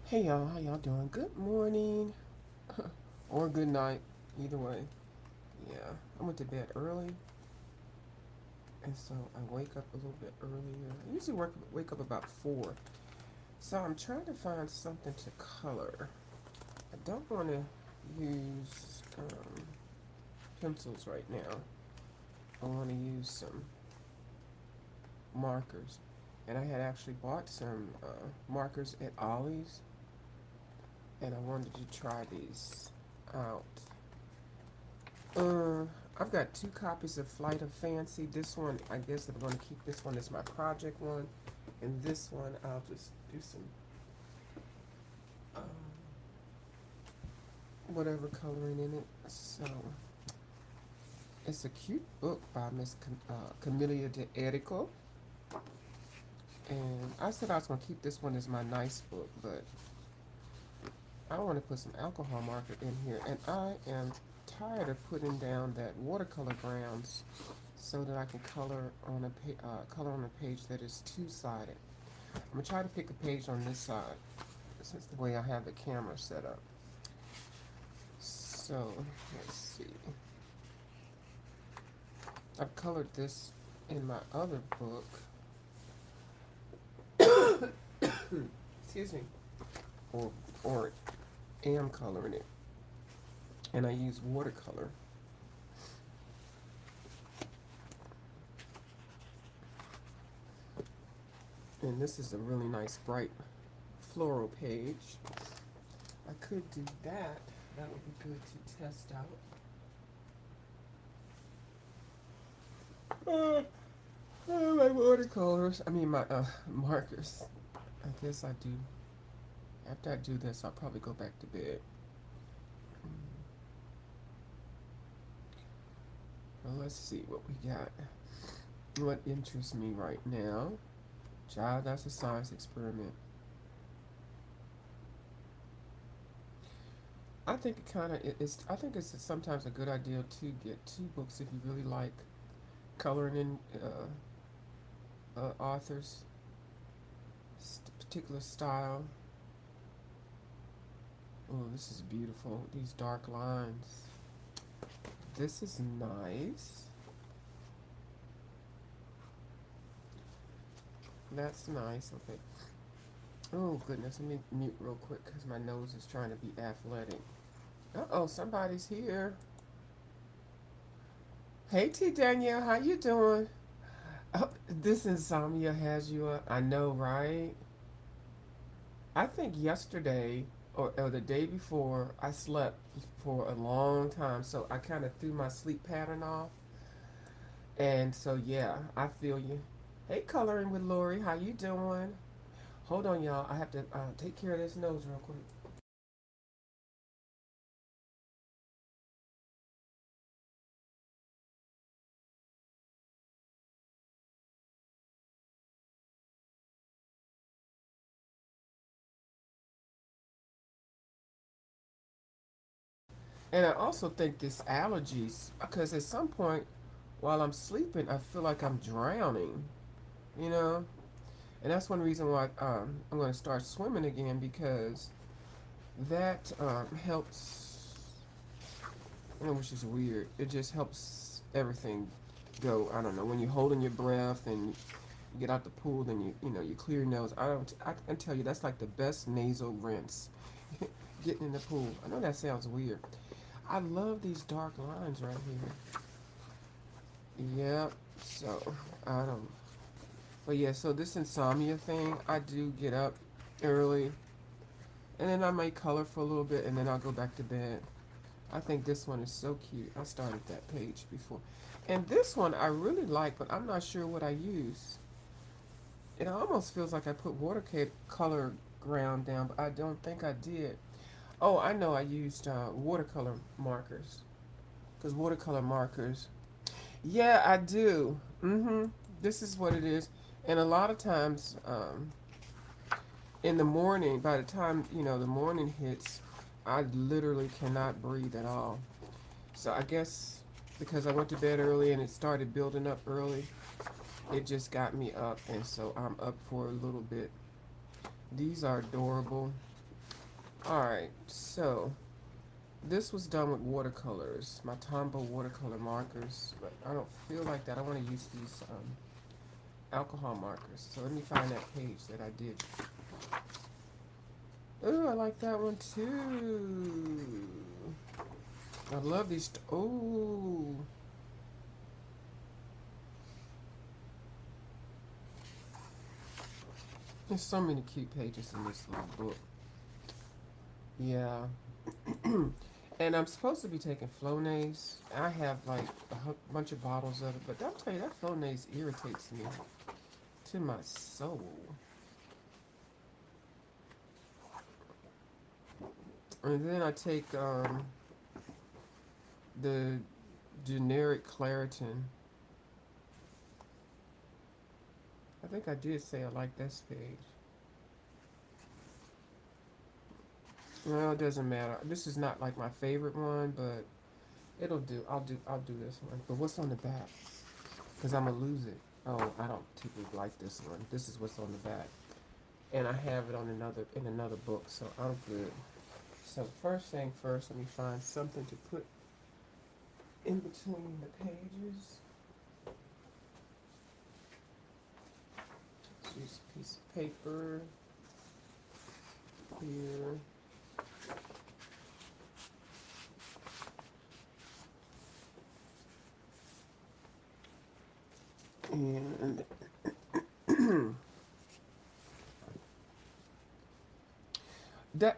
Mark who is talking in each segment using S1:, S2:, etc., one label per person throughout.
S1: Hey y'all, how y'all doing? Good morning or good night, either way. Yeah, I went to bed early, and so I wake up a little bit earlier. I usually wake up about 4. So I'm trying to find something to color. I don't want to use pencils right now. I want to use some markers. And I had actually bought some markers at Ollie's, and I wanted to try these out. Uh, I've got 2 copies of Flight of Fancy. This one, I guess I'm going to keep this one as my project one. And this one, I'll just do some um, whatever coloring in it. So, it's a cute book by Miss Camellia de Erico. And I said I was going to keep this one as my nice book, but I want to put some alcohol marker in here. And I am tired of putting down that watercolor grounds so that I can color on a page that is two-sided. I'm gonna try to pick a page on this side. This is the way I have the camera set up. So let's see. I've colored this in my other book. Excuse me. Or am coloring it, and I use watercolor. And this is a really nice bright floral page. I could do that. That would be good to test out. My watercolors. I mean my markers. I guess I do. After I do this, I'll probably go back to bed. Well, let's see what we got. What interests me right now? Child, that's a science experiment. I think it kind of is. I think it's sometimes a good idea to get 2 books if you really like coloring in authors' particular style. Oh, this is beautiful. These dark lines. This is nice. That's nice. Okay. Oh goodness, let me mute real quick because my nose is trying to be athletic. Uh-oh, somebody's here. Hey T Danielle, how you doing? Oh, this insomnia has you up. I know, right? I think yesterday or the day before I slept for a long time, so I kind of threw my sleep pattern off. And so yeah, I feel you. Hey, coloring with Lori, how you doing? Hold on, y'all. I have to take care of this nose real quick. And I also think this allergies, because at some point while I'm sleeping, I feel like I'm drowning, you know? And that's one reason why I'm going to start swimming again because that helps, which is weird. It just helps everything go. I don't know. When you're holding your breath and you get out the pool, then you clear your nose. I can tell you that's like the best nasal rinse. Getting in the pool. I know that sounds weird. I love these dark lines right here. Yep. So I don't. But yeah. So this insomnia thing, I do get up early, and then I might color for a little bit, and then I'll go back to bed. I think this one is so cute. I started that page before, and this one I really like, but I'm not sure what I use. It almost feels like I put watercolor ground down, but I don't think I did. Oh, I know I used watercolor markers. Because watercolor markers. Yeah, I do. Mm-hmm. This is what it is. And a lot of times, in the morning, by the time, the morning hits, I literally cannot breathe at all. So I guess because I went to bed early and it started building up early, it just got me up. And so I'm up for a little bit. These are adorable. Alright, so this was done with watercolors, my Tombow watercolor markers, but I don't feel like that. I want to use these alcohol markers. So let me find that page that I did. Oh, I like that one too. I love these. Oh, there's so many cute pages in this little book. Yeah. And I'm supposed to be taking Flonase. I have like a bunch of bottles of it, but I'll tell you, that Flonase irritates me to my soul. And then I take the generic Claritin. I think I did say I like this page. Well, it doesn't matter. This is not like my favorite one, but it'll do. I'll do this one. But what's on the back? Because I'm gonna lose it. Oh, I don't typically like this one. This is what's on the back, and I have it on another book, so I'm good. So first thing first, let me find something to put in between the pages. Let's use a piece of paper here. And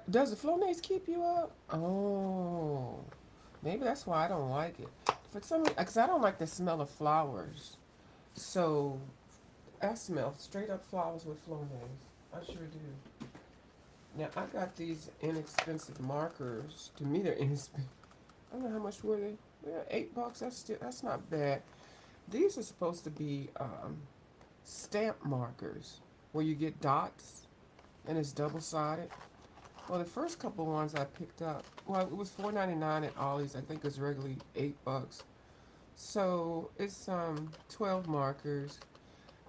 S1: does the Flonase keep you up? Oh, maybe that's why I don't like it. For some reason, because I don't like the smell of flowers. So I smell straight up flowers with Flonase. I sure do. Now I got these inexpensive markers. To me, they're inexpensive. I don't know how much were they. Yeah, $8. That's not bad. These are supposed to be stamp markers where you get dots and it's double sided. Well, the first couple ones I picked up, well, it was $4.99 at Ollie's. I think it's regularly $8. So it's 12 markers.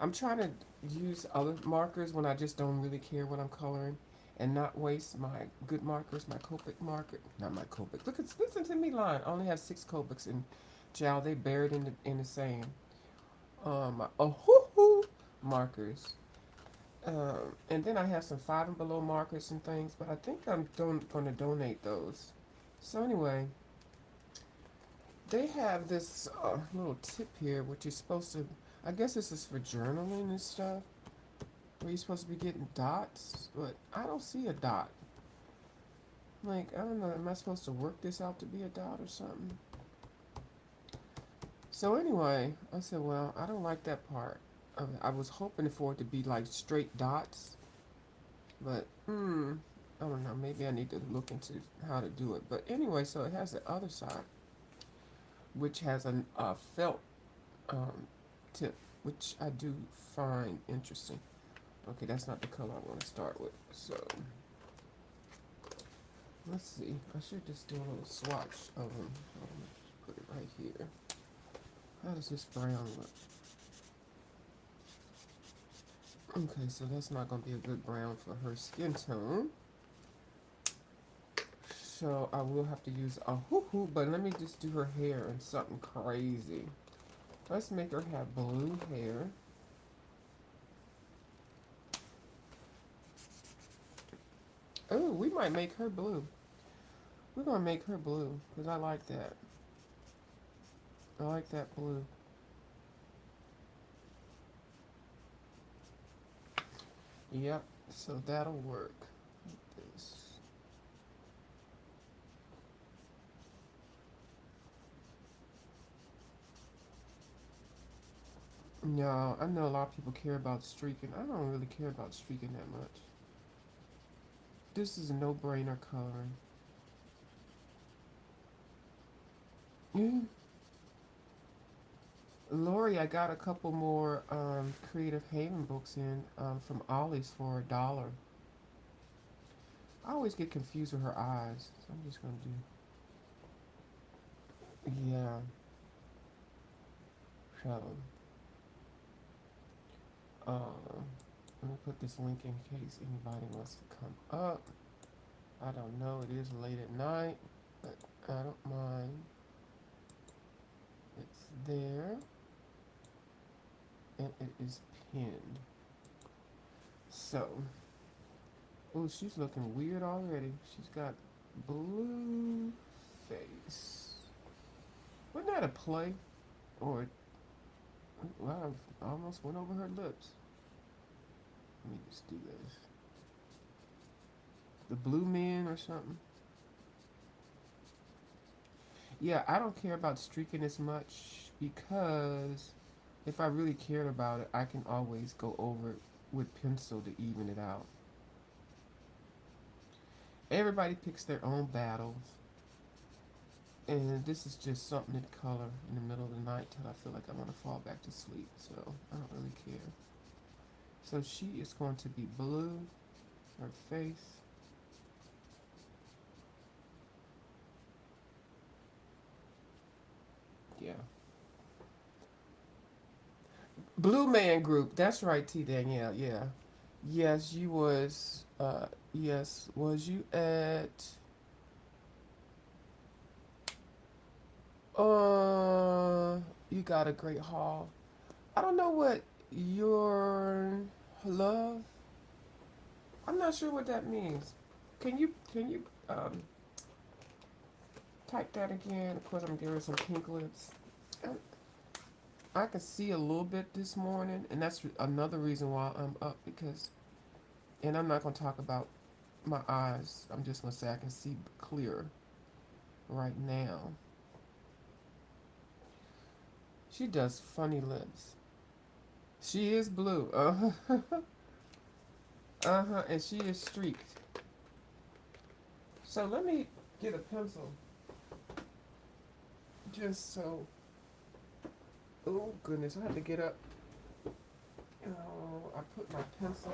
S1: I'm trying to use other markers when I just don't really care what I'm coloring, and not waste my good markers, my Copic marker, not my Copic. Listen to me line. I only have 6 Copics, and child, they buried in the sand. Oh hoo hoo markers. And then I have some 5 and below markers and things, but I think I'm going to donate those. So anyway, they have this little tip here, which is supposed to, I guess this is for journaling and stuff, where you're supposed to be getting dots, but I don't see a dot. Like, I don't know, am I supposed to work this out to be a dot or something? So anyway, I said, well, I don't like that part of it. I was hoping for it to be like straight dots, but I don't know. Maybe I need to look into how to do it. But anyway, so it has the other side, which has a felt um, tip, which I do find interesting. Okay, that's not the color I want to start with. So let's see. I should just do a little swatch of them. Put it right here. How does this brown look? Okay, so that's not going to be a good brown for her skin tone. So I will have to use a hoo-hoo, but let me just do her hair and something crazy. Let's make her have blue hair. Oh, we might make her blue. We're going to make her blue, because I like that. I like that blue. Yep, so that'll work. Like this. No, I know a lot of people care about streaking. I don't really care about streaking that much. This is a no-brainer coloring. Mm. Lori, I got a couple more Creative Haven books in from Ollie's for $1. I always get confused with her eyes, so I'm just gonna do, yeah. So, uh, let me put this link in case anybody wants to come up. I don't know. It is late at night, but I don't mind. It's there, and it is pinned. So, oh, she's looking weird already. She's got blue face. Wasn't that a play? Or, wow, I almost went over her lips. Let me just do this. The Blue Men or something. Yeah, I don't care about streaking as much because if I really cared about it, I can always go over it with pencil to even it out. Everybody picks their own battles, and this is just something to color in the middle of the night till I feel like I want to fall back to sleep, so I don't really care. So she is going to be blue, her face. Yeah. Blue Man Group, that's right, T. Danielle, yeah. Yes, you was, yes, was you at, you got a great haul. I don't know what your love, I'm not sure what that means. Can you type that again? Of course, I'm giving her some pink lips. Um, I can see a little bit this morning, and that's another reason why I'm up because, and I'm not going to talk about my eyes. I'm just going to say I can see clear right now. She does funny lips. She is blue. Uh-huh. Uh-huh. And she is streaked. So let me get a pencil. Just so. Oh, goodness. I have to get up. Oh, I put my pencil.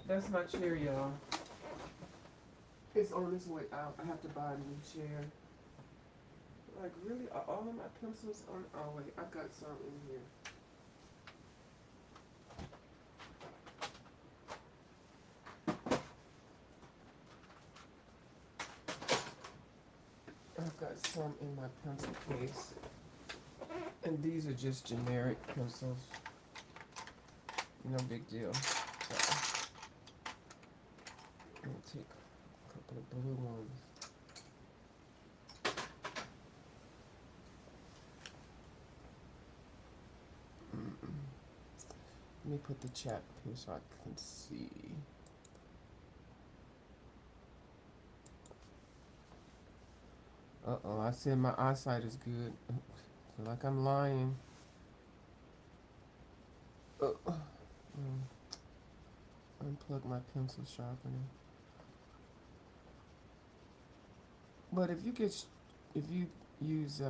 S1: That's my chair, y'all. It's on its way out. I have to buy a new chair. Like, really? Are all of my pencils on? Oh, wait. I've got some in here. I've got some in my pencil case. And these are just generic pencils. No big deal. So, I'm going to take a couple of blue ones. Let me put the chat here so I can see. Uh-oh, I said my eyesight is good. I feel like I'm lying. Unplug my pencil sharpener. But if you use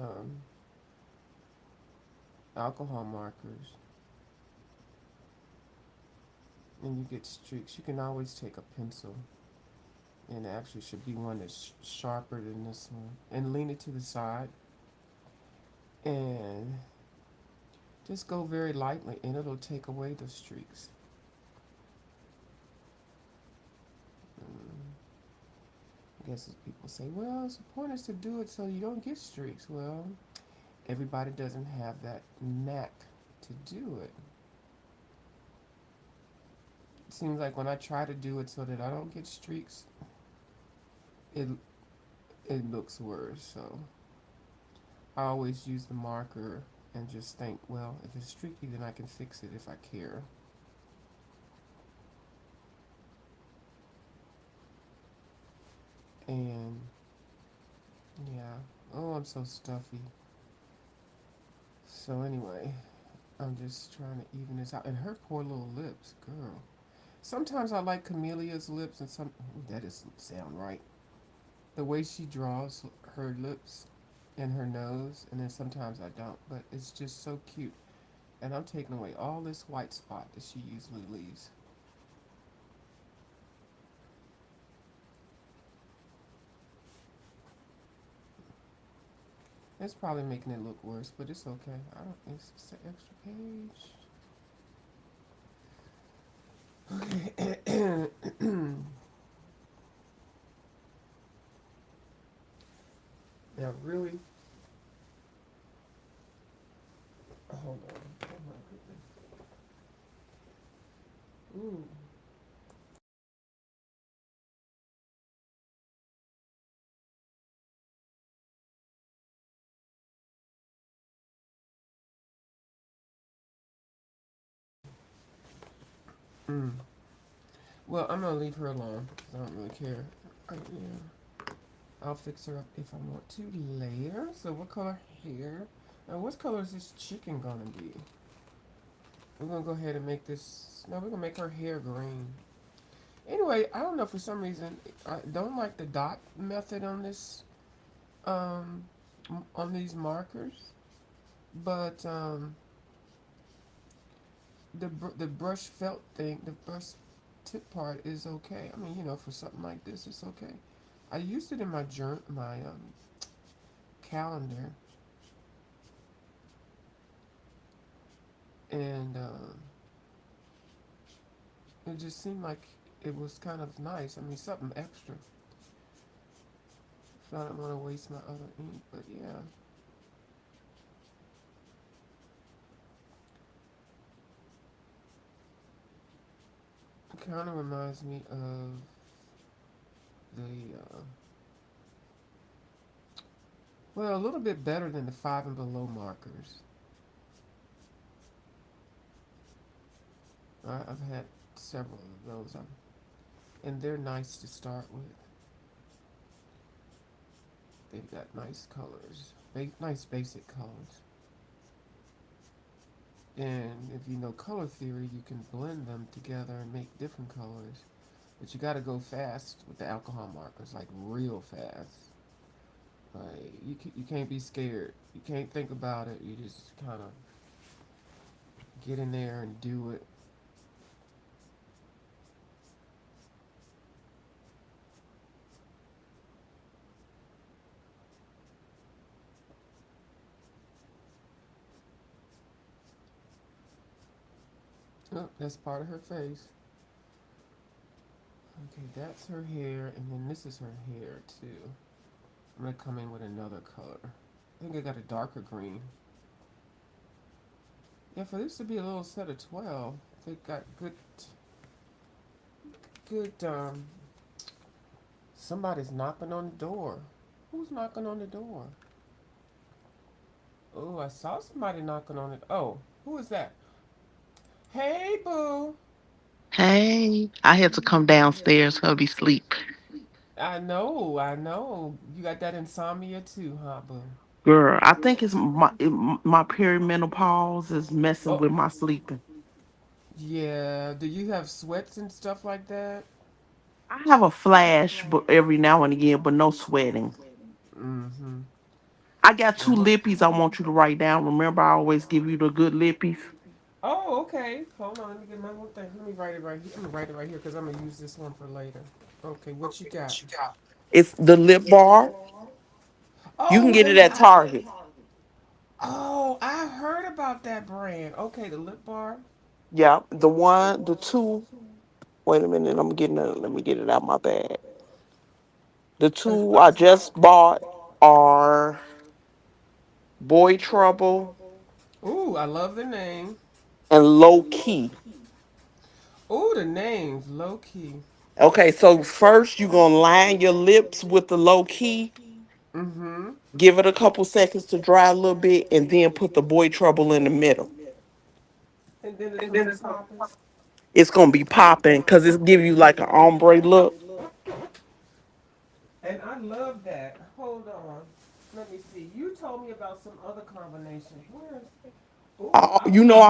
S1: alcohol markers and you get streaks, you can always take a pencil. And it actually should be one that's sharper than this one. And lean it to the side. And just go very lightly and it'll take away the streaks. I guess as people say, well, the point is to do it so you don't get streaks. Well, everybody doesn't have that knack to do it. It seems like when I try to do it so that I don't get streaks, it looks worse. So I always use the marker and just think, well, if it's streaky, then I can fix it if I care. And yeah, oh, I'm so stuffy. So anyway, I'm just trying to even this out. And her poor little lips, girl. Sometimes I like Camelia's lips, and some that doesn't sound right. The way she draws her lips and her nose, and then sometimes I don't. But it's just so cute. And I'm taking away all this white spot that she usually leaves. It's probably making it look worse, but it's okay. I don't. It's just an extra page. Okay. really. Hold on. Oh my goodness. Ooh. Mm. Well, I'm gonna leave her alone. 'Cause I don't really care. Yeah. I'll fix her up if I want to later. So what color hair? Now what color is this chicken gonna be? We're gonna go ahead and make this. No, we're gonna make her hair green. Anyway, I don't know for some reason I don't like the dot method on this on these markers, but the brush felt thing, the brush tip part is okay. I mean, for something like this, it's okay. I used it in my calendar, and it just seemed like it was kind of nice. I mean, something extra. So I don't want to waste my other ink, but yeah. It kind of reminds me of the, well, a little bit better than the five and below markers. I've had several of those, and they're nice to start with. They've got nice colors, nice basic colors. And if you know color theory, you can blend them together and make different colors. But you got to go fast with the alcohol markers, like real fast. Like you can't be scared. You can't think about it. You just kind of get in there and do it. Oh, that's part of her face. Okay, that's her hair, and then this is her hair too. I'm gonna come in with another color. I think I got a darker green. Yeah, for this to be a little set of 12, they got good. Somebody's knocking on the door. Who's knocking on the door? Oh, I saw somebody knocking on it. Oh, who is that? Hey, boo.
S2: Hey, I had to come downstairs. Hubby sleep.
S1: I know. You got that insomnia too, huh, boo?
S2: Girl, I think my perimenopause is messing
S1: Oh,
S2: with my sleeping.
S1: yeah. Do you have sweats and stuff like that?
S2: I have a flash, but every now and again, but no sweating.
S1: Mm-hmm.
S2: I got two
S1: Well,
S2: lippies I want you to write down. Remember, I always give you the good lippies.
S1: oh, okay. Hold on. Let me get my little thing. Let me write it right here. I'm gonna write it right here because I'm gonna use this one for later. Okay, what you got?
S2: It's the lip bar. You can
S1: Oh,
S2: get it at Target.
S1: oh, I heard about that brand. Okay, the lip bar.
S2: Yeah, the two. Wait a minute, let me get it out my bag. The two I just bought are Boy Trouble
S1: Ooh, I love the name.
S2: and Low Key.
S1: Ooh, the name's low key.
S2: Okay, so first you're gonna line your lips with the Low Key,
S1: Mm-hmm.
S2: give it a couple seconds to dry a little bit, and then put the Boy Trouble in the middle.
S1: And then it's gonna be popping.
S2: It's gonna be popping because it's give you like an ombre look.
S1: And I love that. Hold on. Let me see. You told me about some other combination. Where's? Ooh, I
S2: You
S1: would
S2: know,
S1: love.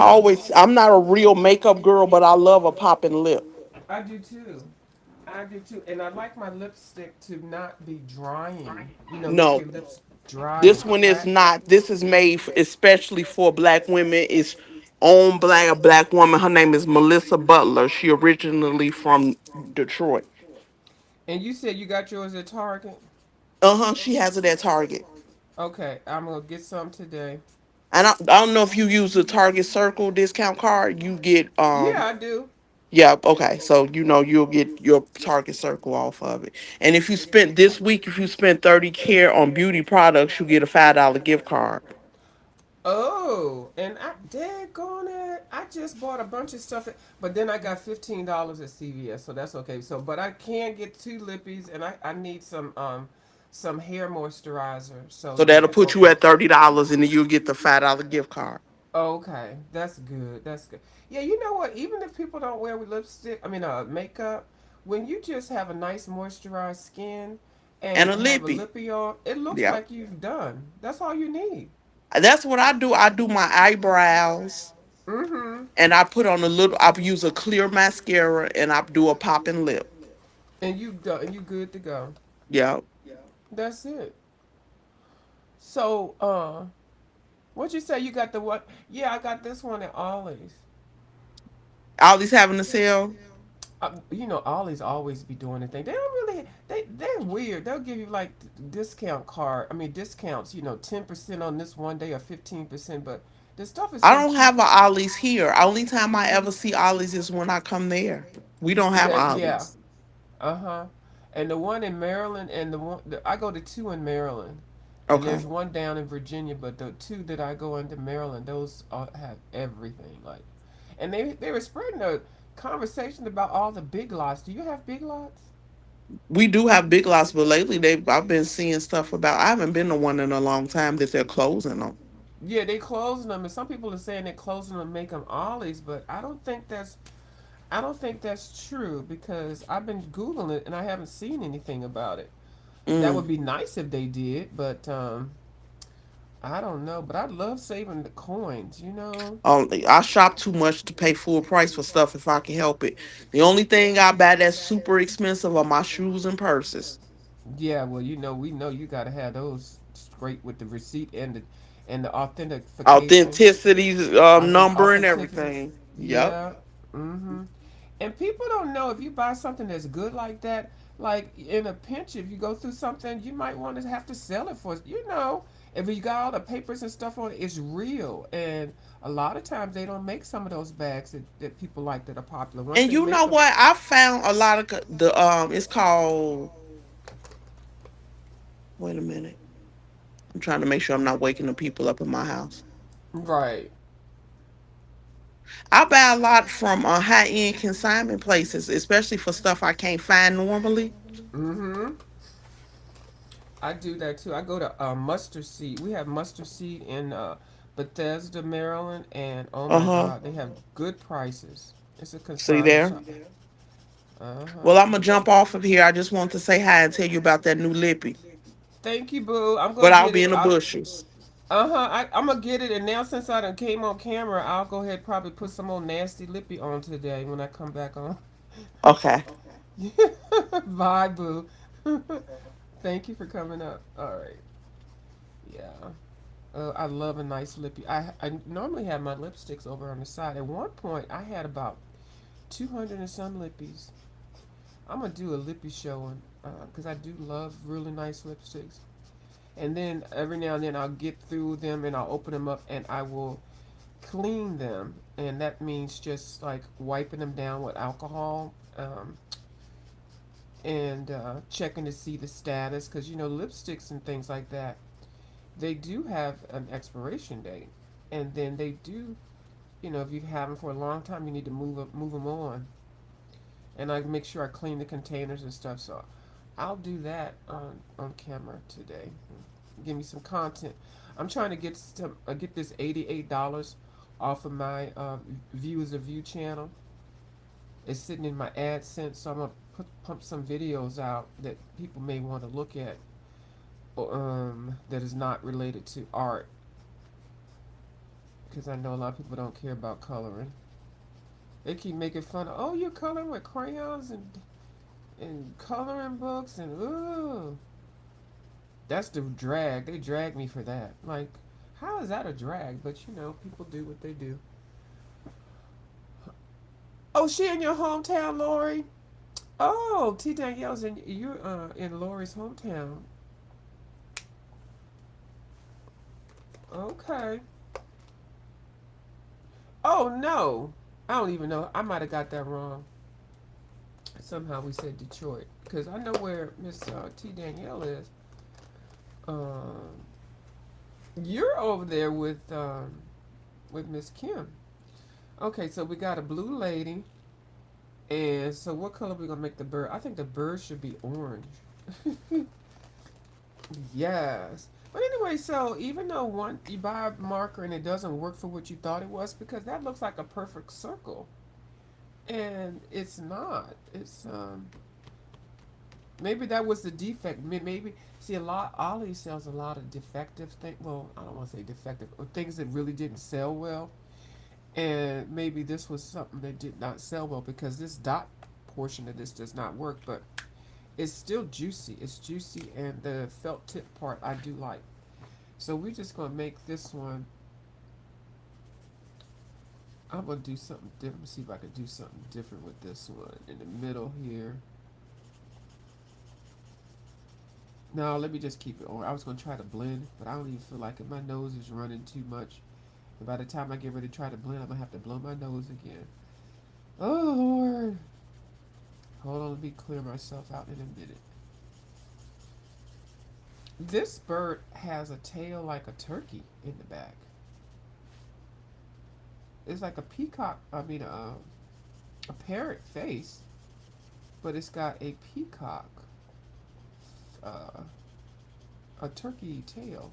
S2: I'm not a real makeup girl, but I love a popping lip.
S1: I do too. I do too. And I like my lipstick to not be drying. Make
S2: No,
S1: your lips dry
S2: this
S1: and
S2: one is
S1: crack.
S2: not. This is made especially for black women. It's owned by a black woman. Her name is Melissa Butler. She originally from Detroit.
S1: And you said you got yours at Target?
S2: Uh-huh. She has it at Target.
S1: Okay, I'm gonna get some today.
S2: And I don't know if you use the Target Circle discount card. You get
S1: Yeah, I do.
S2: Yeah, okay. So you know you'll get your target circle off of it. And if you spent this week, if you spent 30 care on beauty products, you get a $5 gift card.
S1: Oh, and I daggone it. I just bought a bunch of stuff, but then I got $15 at CVS, so that's okay. So, but I can get two lippies, and I need some hair moisturizer. So
S2: So that'll
S1: yeah,
S2: put you
S1: okay.
S2: at $30 and then you'll get the $5 gift card.
S1: Okay, that's good. That's good. Yeah, you know what? Even if people don't wear lipstick, I mean, makeup, when you just have a nice moisturized skin
S2: And
S1: and
S2: a
S1: have a
S2: lippy.
S1: lippy on, it looks
S2: Yeah.
S1: like you've done. That's all you need.
S2: That's what I do. I do my eyebrows
S1: Mm-hmm.
S2: and I put on a little, I use a clear mascara and I do a popping lip.
S1: And you done. And you good to go.
S2: Yeah.
S1: That's it. So, what'd you say? You got the what? Yeah, I got this one at Ollie's.
S2: Always having a sale.
S1: Ollie's always be doing the thing. They don't really. They're weird. They'll give you like discount card. I mean discounts. 10% on this one day or 15%. But the stuff is
S2: I
S1: so
S2: don't
S1: cheap.
S2: have a Ollie's here. Only time I ever see Ollie's is when I come there. We don't have
S1: That yeah.
S2: Ollie's.
S1: Uh huh. And the one in Maryland and I go to two in Maryland, and there's
S2: Okay.
S1: one down in Virginia. But the two that I go into Maryland, those have everything. Like, and they were spreading a conversation about all the big lots. Do you have big lots?
S2: We do have Big Lots, but lately they I've been seeing stuff about. I haven't been to one in a long time that they're closing them.
S1: Yeah, they closing them, and some people are saying they're closing them, make them ollies. But I don't think that's true because I've been googling it and I haven't seen anything about it. That would
S2: Mm.
S1: be nice if they did, but I don't know. But I love saving the coins.
S2: I shop too much to pay full price for stuff if I can help it. The only thing I buy that's super expensive are my shoes and purses.
S1: Yeah, well, we know you got to have those straight with the receipt and the authentication,
S2: Authenticity number and
S1: authenticity.
S2: everything. Yep.
S1: Yeah. Mm-hmm. And people don't know if you buy something that's good like that, like in a pinch, if you go through something, you might want to have to sell it for, if you got all the papers and stuff on it, it's real. And a lot of times they don't make some of those bags that people like that are popular. Once
S2: And
S1: they
S2: you
S1: make
S2: know
S1: them,
S2: what? I found a lot of the it's called, wait a minute. I'm trying to make sure I'm not waking the people up in my house.
S1: right.
S2: I buy a lot from high end consignment places, especially for stuff I can't find normally.
S1: Mm-hmm. I do that too. I go to Mustard Seed. We have Mustard Seed in Bethesda, Maryland, and oh
S2: Uh
S1: my
S2: huh.
S1: God, they have good prices. It's a
S2: See
S1: consignment
S2: there?
S1: shop. Uh huh.
S2: Well, I'm gonna jump off of here. I just want to say hi and tell you about that new lippy,
S1: Thank you, boo. I'm
S2: but
S1: gonna
S2: I'll
S1: get
S2: be
S1: it.
S2: in the bushes.
S1: I'm gonna get it. And now since I done came on camera, I'll go ahead and probably put some more nasty lippy on today when I come back on.
S2: Okay.
S1: Bye, boo. Thank you for coming up. All right. Yeah. I love a nice lippy. I normally have my lipsticks over on the side. At one point, I had about 200 and some lippies. I'm gonna do a lippy show because I do love really nice lipsticks. And then every now and then I'll get through them and I'll open them up and I will clean them. And that means just like wiping them down with alcohol and checking to see the status. Because lipsticks and things like that, they do have an expiration date. And then they do, if you have them for a long time, you need to move them on. And I make sure I clean the containers and stuff. So I'll do that on camera today. Give me some content. I'm trying to get this $88 off of my View as a View channel. It's sitting in my AdSense, so I'm gonna pump some videos out that people may want to look at, that is not related to art, because I know a lot of people don't care about coloring. They keep making fun of, oh, you're coloring with crayons and coloring books and ooh, that's the drag. They drag me for that. Like, how is that a drag? But people do what they do. Oh, she in your hometown, Lori? Oh, T Danielle's in Lori's hometown. Okay. Oh no. I don't even know. I might have got that wrong. Somehow we said Detroit because I know where Miss T Danielle is. Um, you're over there with Miss Kim. Okay, so we got a blue lady, and so what color we gonna make the bird? I think the bird should be orange. Yes. But anyway, so even though one you buy a marker and it doesn't work for what you thought it was, because that looks like a perfect circle, and it's not. It's maybe that was the defect. Maybe see a lot. Ollie sells a lot of defective things. Well, I don't want to say defective, or things that really didn't sell well, and maybe this was something that did not sell well because this dot portion of this does not work, but it's still juicy. It's juicy, and the felt tip part I do like. So we're just gonna make this one. I'm gonna do something different. See if I can do something different with this one in the middle here. No, let me just keep it on. I was gonna try to blend, but I don't even feel like it. My nose is running too much. And by the time I get ready to try to blend, I'm gonna have to blow my nose again. Oh Lord. Hold on, let me clear myself out in a minute. This bird has a tail like a turkey in the back. It's like a peacock. I mean, a parrot face, but it's got a peacock, uh, a turkey tail.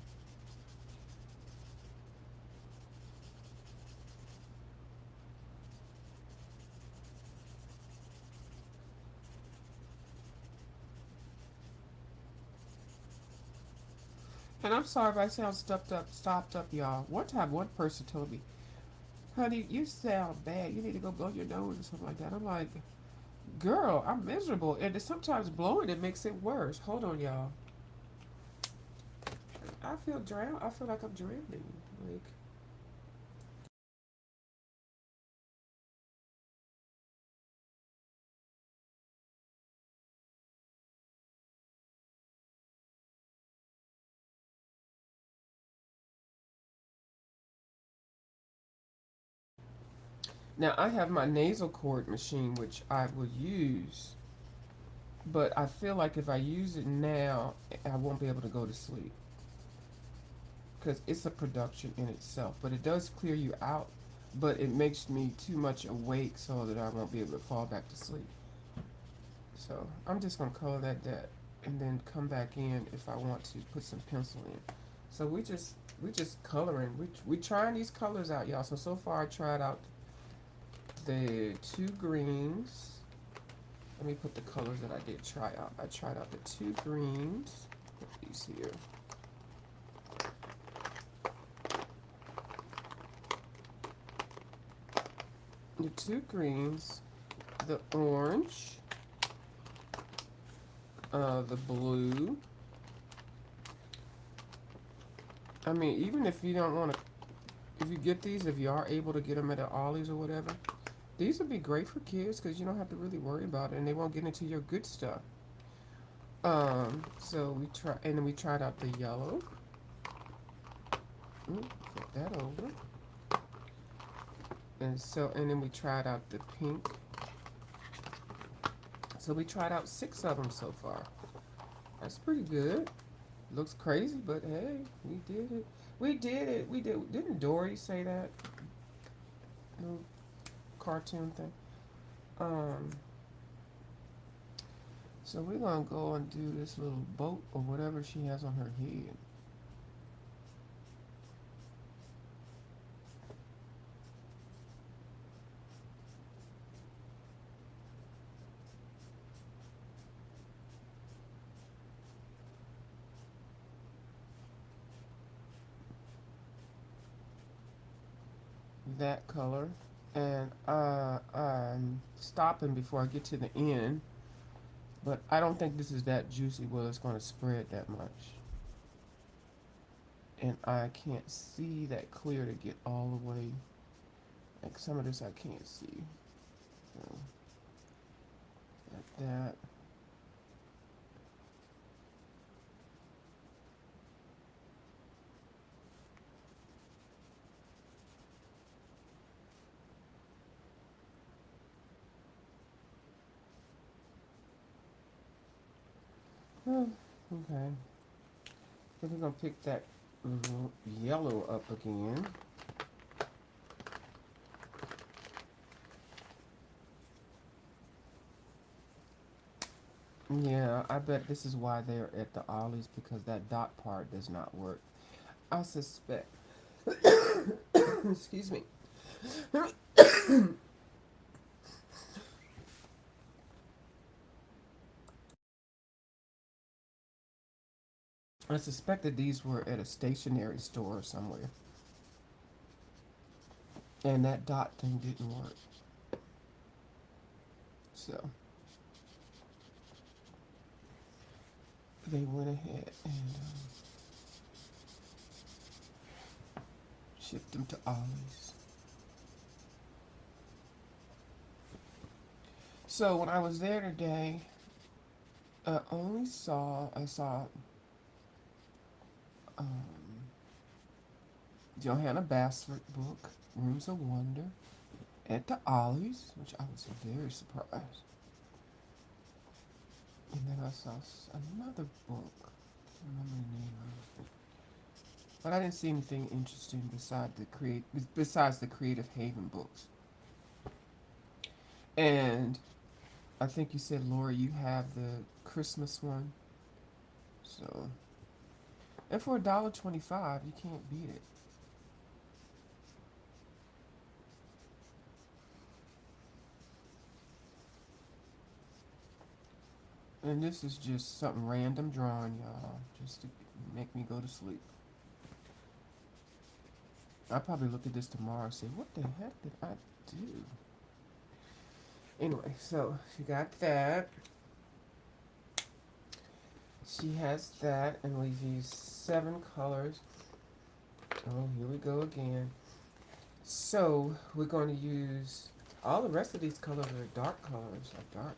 S1: And I'm sorry if I sound stopped up, y'all. One time, one person told me, "Honey, you sound bad. You need to go blow your nose or something like that." I'm like, "Girl, I'm miserable." And sometimes blowing it makes it worse. Hold on, y'all. I feel drown. I feel like I'm drowning. Like, now I have my nasal cord machine, which I will use, but I feel like if I use it now, I won't be able to go to sleep because it's a production in itself. But it does clear you out, but it makes me too much awake so that I won't be able to fall back to sleep. So I'm just gonna color that, and then come back in if I want to put some pencil in. So we just coloring. We trying these colors out, y'all. So far I tried out the two greens. Let me put the colors that I did try out. I tried out the two greens. Put these here. The two greens, the orange, the blue. I mean, even if you don't want to, if you get these, if you are able to get them at the Ollie's or whatever, these would be great for kids because you don't have to really worry about it, and they won't get into your good stuff. So we try, and then we tried out the yellow. Flip that over. And then we tried out the pink. So we tried out 6 of them so far. That's pretty good. Looks crazy, but hey, we did it. We did it. We did. Didn't Dory say that? No cartoon thing. Um. So we're gonna go and do this little boat or whatever she has on her head. That color. And I'm stopping before I get to the end. But I don't think this is that juicy where it's gonna spread that much. And I can't see that clear to get all the way. Like some of this I can't see. So like that. Oh, okay. So we're gonna pick that yellow up again. Yeah, I bet this is why they're at the Ollies because that dot part does not work. I suspect. Excuse me. I suspect that these were at a stationery store somewhere, and that dot thing didn't work. So they went ahead and shipped them to Ollie's. So when I was there today, I saw um, Johanna Basford book, Rooms of Wonder, at the Ollie's, which I was very surprised. And then I saw another book. I don't remember the name of it. But I didn't see anything interesting besides the Creative Haven books. And I think you said, Laura, you have the Christmas one. So, and for $1.25, you can't beat it. And this is just something random drawn, y'all, just to make me go to sleep. I'll probably look at this tomorrow and say, what the heck did I do? Anyway, so she got that. She has that, and we've used 7 colors. Oh, here we go again. So we're going to use all the rest of these colors are dark colors, like dark.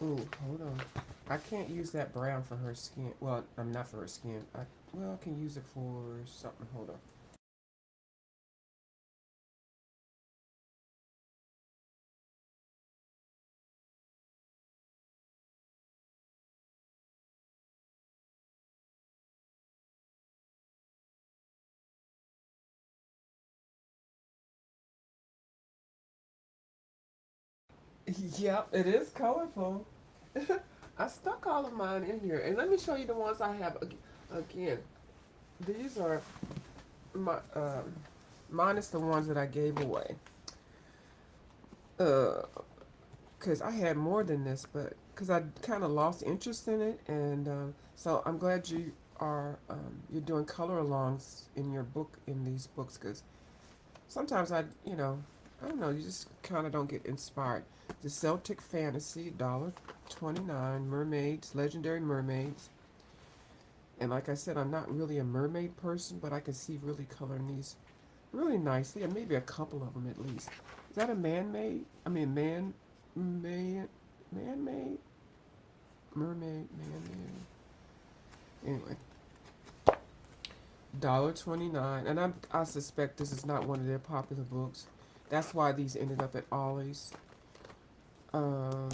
S1: Ooh, hold on. I can't use that brown for her skin. Well, I'm not for her skin. I can use it for something. Hold on. Yep, it is colorful. I stuck all of mine in here, and let me show you the ones I have. Again, these are my minus the ones that I gave away. Because I had more than this, but because I kind of lost interest in it, and so I'm glad you are you're doing color alongs in your book in these books because sometimes I don't know, you just kind of don't get inspired. The Celtic Fantasy, $1.29, mermaids, legendary mermaids. And like I said, I'm not really a mermaid person, but I can see really coloring these really nicely, and maybe a couple of them at least. Is that a man-made? I mean, man-made, mermaid, man-made. Anyway, $1.29, and I suspect this is not one of their popular books. That's why these ended up at Ollie's.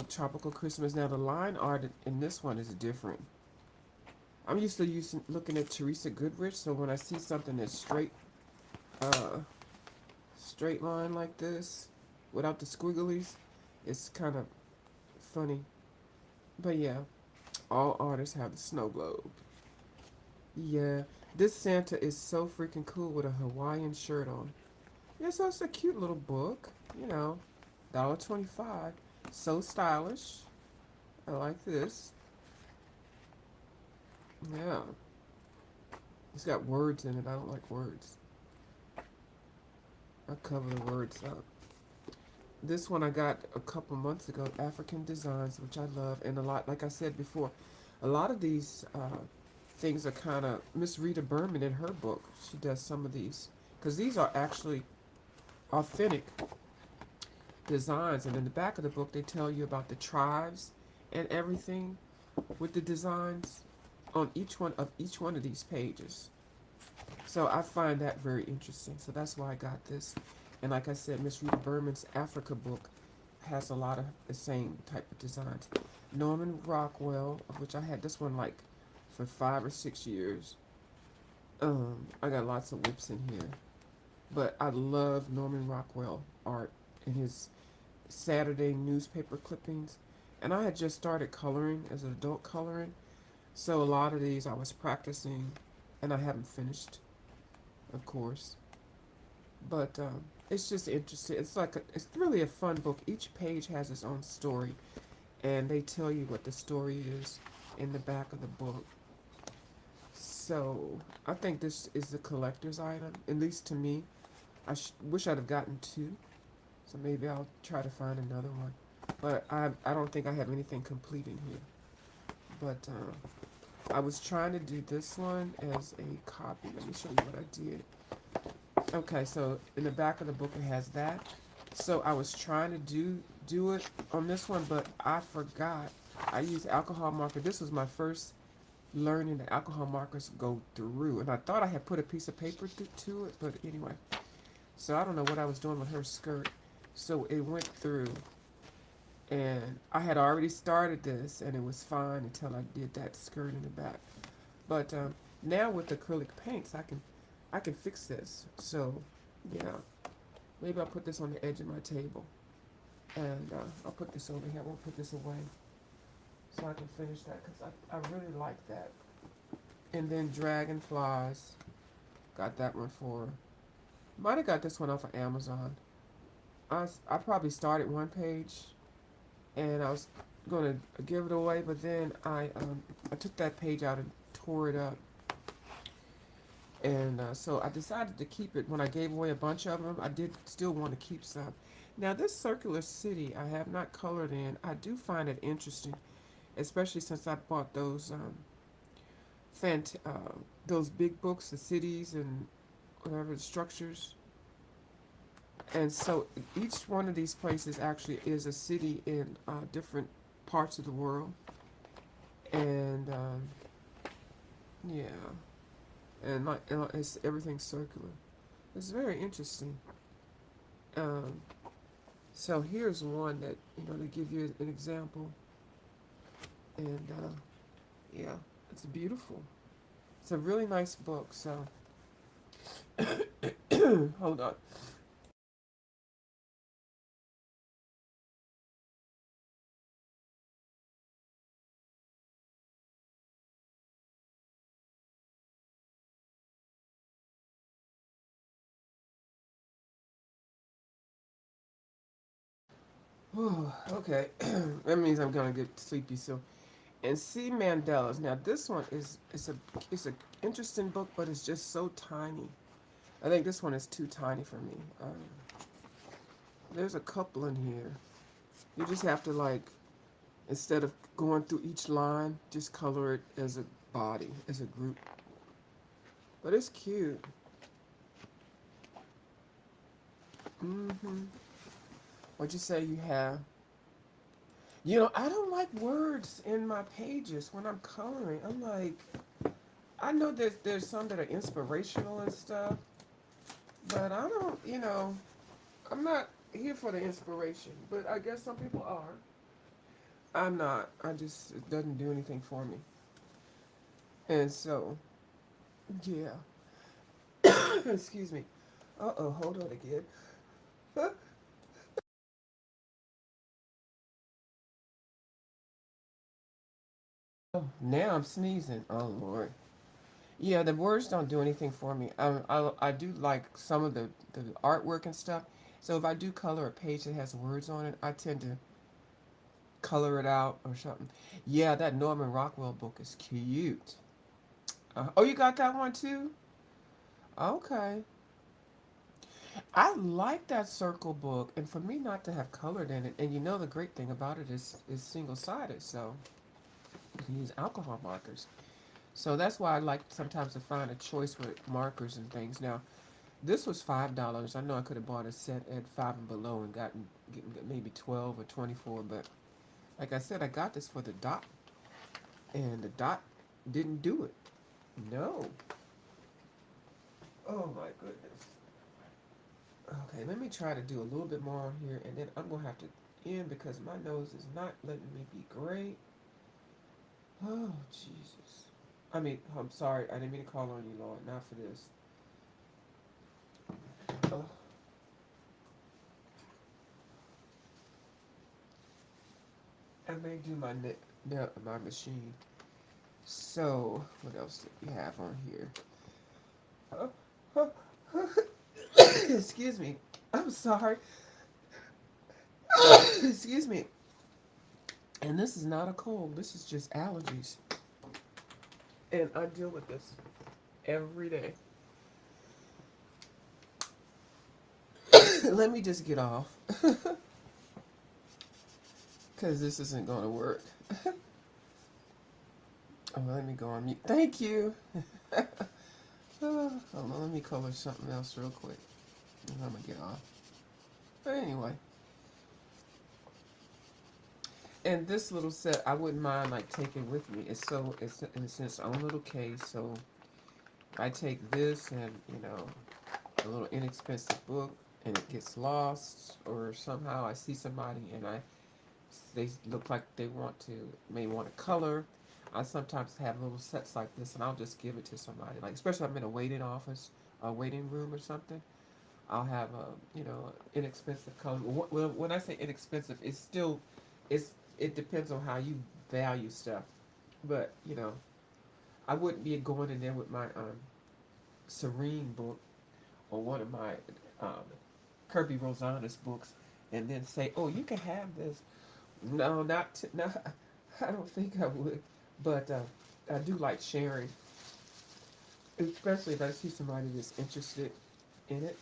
S1: Tropical Christmas. Now the line art in this one is different. I'm used to looking at Teresa Goodrich, so when I see something that's uh, straight line like this, without the squigglies, it's kind of funny. But yeah, all artists have the snow globe. Yeah, this Santa is so freaking cool with a Hawaiian shirt on. Yeah, so it's a cute little book, you know, $1.25. So stylish. I like this. Yeah, it's got words in it. I don't like words. I cover the words up. This one I got a couple months ago, African Designs, which I love, and a lot. Like I said before, a lot of these things are kind of Miss Rita Berman in her book. She does some of these because these are actually authentic designs, and in the back of the book they tell you about the tribes and everything with the designs on each one of these pages. So I find that very interesting. So that's why I got this. And like I said, Miss Rita Berman's Africa book has a lot of the same type of designs. Norman Rockwell, of which I had this one like for 5 or 6 years. I got lots of whips in here, but I love Norman Rockwell art and his Saturday newspaper clippings. And I had just started coloring as an adult coloring, so a lot of these I was practicing, and I haven't finished, of course. But it's just interesting. It's really a fun book. Each page has its own story, and they tell you what the story is in the back of the book. So I think this is a collector's item, at least to me. Wish I'd have gotten two, so maybe I'll try to find another one. But I don't think I have anything complete in here. But I was trying to do this one as a copy. Let me show you what I did. Okay, so in the back of the book it has that. So I was trying to do it on this one, but I forgot. I used alcohol marker. This was my first learning that alcohol markers go through, and I thought I had put a piece of paper to it, but anyway. So I don't know what I was doing with her skirt. So it went through, and I had already started this, and it was fine until I did that skirt in the back. But now with acrylic paints, I can fix this. So yeah, maybe I'll put this on the edge of my table, and I'll put this over here. I won't put this away, so I can finish that because I really like that. And then dragonflies, got that one for. Might have got this one off of Amazon. I probably started one page, and I was gonna give it away, but then I took that page out and tore it up, and so I decided to keep it. When I gave away a bunch of them, I did still want to keep some. Now this circular city I have not colored in. I do find it interesting, especially since I bought those big books, the cities and whatever the structures. And so each one of these places actually is a city in different parts of the world. And yeah, and it's everything circular. It's very interesting. Um, so here's one that to give you an example, and yeah, it's beautiful. It's a really nice book. So hold on. Okay, that means I'm gonna get sleepy soon. And C. Mandela's. Now this one is it's a interesting book, but it's just so tiny. I think this one is too tiny for me. There's a couple in here. You just have to instead of going through each line, just color it as a body, as a group. But it's cute. Mm-hmm. What'd you say you have? I don't like words in my pages when I'm coloring. I'm like, I know there's some that are inspirational and stuff, but I don't, I'm not here for the inspiration. But I guess some people are. I'm not. It doesn't do anything for me. And so, yeah. Excuse me. Uh-oh, hold on again. Oh, now I'm sneezing. Oh, Lord. Yeah, the words don't do anything for me. I do like some of the artwork and stuff. So if I do color a page that has words on it, I tend to color it out or something. Yeah, that Norman Rockwell book is cute. Oh, you got that one too? Okay. I like that circle book, and for me not to have colored in it, and the great thing about it is single sided, so you can use alcohol markers. So that's why I like sometimes to find a choice with markers and things. Now, this was $5. I know I could have bought a set at Five and Below and getting maybe 12 or 24, but like I said, I got this for the dot, and the dot didn't do it. No. Oh my goodness. Okay, let me try to do a little bit more on here, and then I'm gonna have to in because my nose is not letting me be great. Oh, Jesus. I mean, I'm sorry. I didn't mean to call on you, Lord. Not for this. Oh, I may do my my machine. So, what else do we have on here? Excuse me. I'm sorry. Excuse me. And this is not a cold. This is just allergies. And I deal with this every day. Let me just get off. Because this isn't going to work. Oh, let me go on mute. Thank you. Hold on, let me color something else real quick. And I'm going to get off. But anyway. And this little set, I wouldn't mind like taking with me. It's in its own little case. So I take this and, a little inexpensive book and it gets lost, or somehow I see somebody and they look like they may want to color. I sometimes have little sets like this and I'll just give it to somebody. Like, especially if I'm in a waiting office, a waiting room or something. I'll have inexpensive color. Well, when I say inexpensive, it's it depends on how you value stuff. But I wouldn't be going in there with my Serene book or one of my um, Kirby Rosanes books, and then say, "Oh, you can have this." No, no. I don't think I would, but I do like sharing, especially if I see somebody that's interested in it.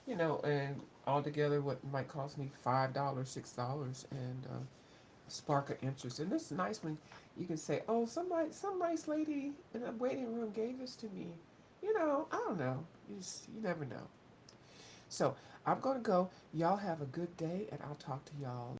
S1: And altogether, what might cost me $5, $6, and spark of interest. And this is nice when you can say, "Oh, some nice lady in a waiting room gave this to me." I don't know. You never know. So I'm gonna go. Y'all have a good day, and I'll talk to y'all